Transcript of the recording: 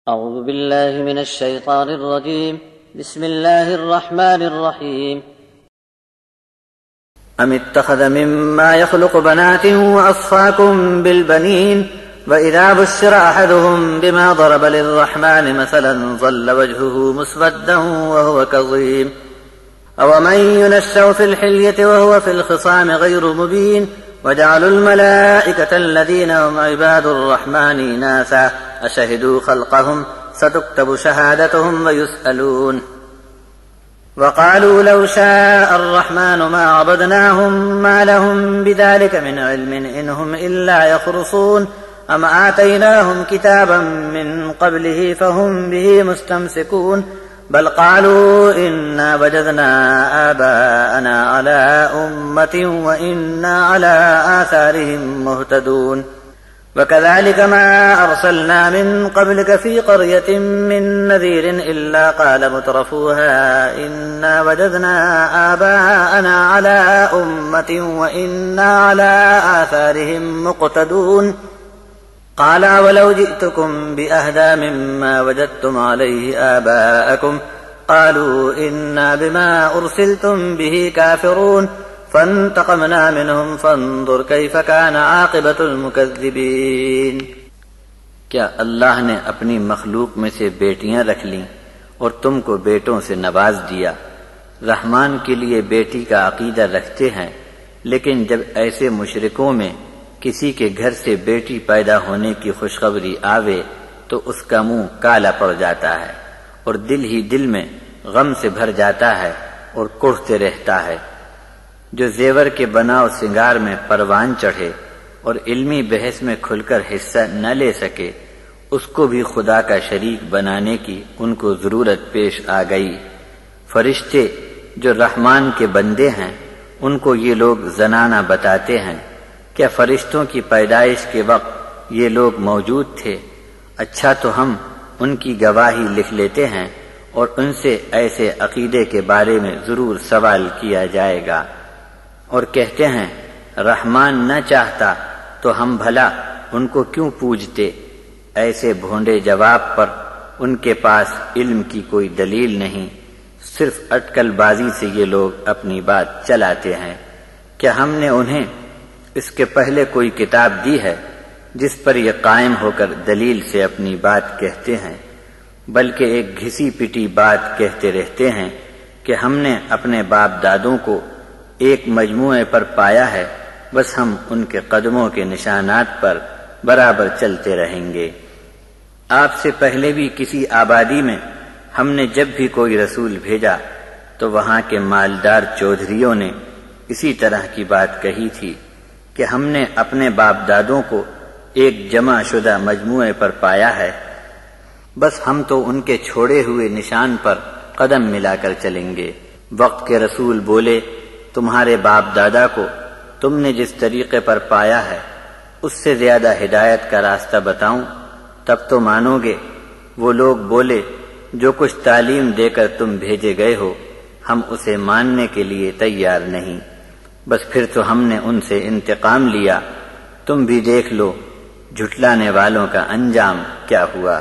أعوذ بالله من الشيطان الرجيم. بسم الله الرحمن الرحيم. أم اتخذ مما يخلق بنات وأصفاكم بالبنين وإذا بشر أحدهم بما ضرب للرحمن مثلا ظل وجهه مسودا وهو كظيم أومن ينشأ في الحلية وهو في الخصام غير مبين وجعلوا الملائكة الذين هم عباد الرحمن إناثا أشهدوا خلقهم ستكتب شهادتهم ويسألون وقالوا لو شاء الرحمن ما عبدناهم ما لهم بذلك من علم إن هم إلا يخرصون أم آتيناهم كتابا من قبله فهم به مستمسكون بل قالوا إنا وجدنا آباءنا على أمة وإنا على آثارهم مهتدون وكذلك ما أرسلنا من قبلك في قرية من نذير إلا قال مترفوها إنا وجدنا آباءنا على أمة وإنا على آثارهم مقتدون قال ولو جئتكم بأهدى مما وجدتم عليه آباءكم قالوا إنا بما أرسلتم به كافرون فانتقمنا منهم فانظر كيف كان عاقبة المكذبين. کیا اللہ نے اپنی مخلوق میں سے بیٹیاں رکھ لیں اور تم کو بیٹوں سے نواز دیا؟ رحمان کے لیے بیٹی کا عقیدہ رکھتے ہیں، لیکن جب ایسے مشرکوں میں کسی کے گھر سے بیٹی پیدا ہونے کی خوشخبری آوے تو اس کا منہ کالا پڑ جاتا ہے اور دل ہی دل میں غم سے بھر جاتا ہے اور کڑھتے رہتا ہے. جو زیور کے بناؤ سنگار میں پروان چڑھے اور علمی بحث میں کھل کر حصہ نہ لے سکے، اس کو بھی خدا کا شریک بنانے کی ان کو ضرورت پیش آ گئی. فرشتے جو رحمان کے بندے ہیں ان کو یہ لوگ زنانہ بتاتے ہیں. کیا فرشتوں کی پیدائش کے وقت یہ لوگ موجود تھے؟ اچھا تو ہم ان کی گواہی لکھ لیتے ہیں اور ان سے ایسے عقیدے کے بارے میں ضرور سوال کیا جائے گا. اور کہتے ہیں رحمان نہ چاہتا تو ہم بھلا ان کو کیوں پوجتے؟ ایسے بھونڈے جواب پر ان کے پاس علم کی کوئی دلیل نہیں، صرف اٹکل بازی سے یہ لوگ اپنی بات چلاتے ہیں. کیا ہم نے انہیں اس کے پہلے کوئی کتاب دی ہے جس پر یہ قائم ہو کر دلیل سے اپنی بات کہتے ہیں؟ بلکہ ایک گھسی پٹی بات کہتے رہتے ہیں کہ ہم نے اپنے باپ دادوں کو ایک مجموعے پر پایا ہے، بس ہم ان کے قدموں کے نشانات پر برابر چلتے رہیں گے. آپ سے پہلے بھی کسی آبادی میں ہم نے جب بھی کوئی رسول بھیجا تو وہاں کے مالدار چودھریوں نے اسی طرح کی بات کہی تھی کہ ہم نے اپنے باپ دادوں کو ایک جمع شدہ مجموعے پر پایا ہے، بس ہم تو ان کے چھوڑے ہوئے نشان پر قدم ملا کر چلیں گے. وقت کے رسول بولے تمہارے باپ دادا کو تم نے جس طریقے پر پایا ہے اس سے زیادہ ہدایت کا راستہ بتاؤں تب تو مانو گے. وہ لوگ بولے جو کچھ تعلیم دے کر تم بھیجے گئے ہو ہم اسے ماننے کے لیے تیار نہیں. بس پھر تو ہم نے ان سے انتقام لیا. تم بھی دیکھ لو جھٹلانے والوں کا انجام کیا ہوا.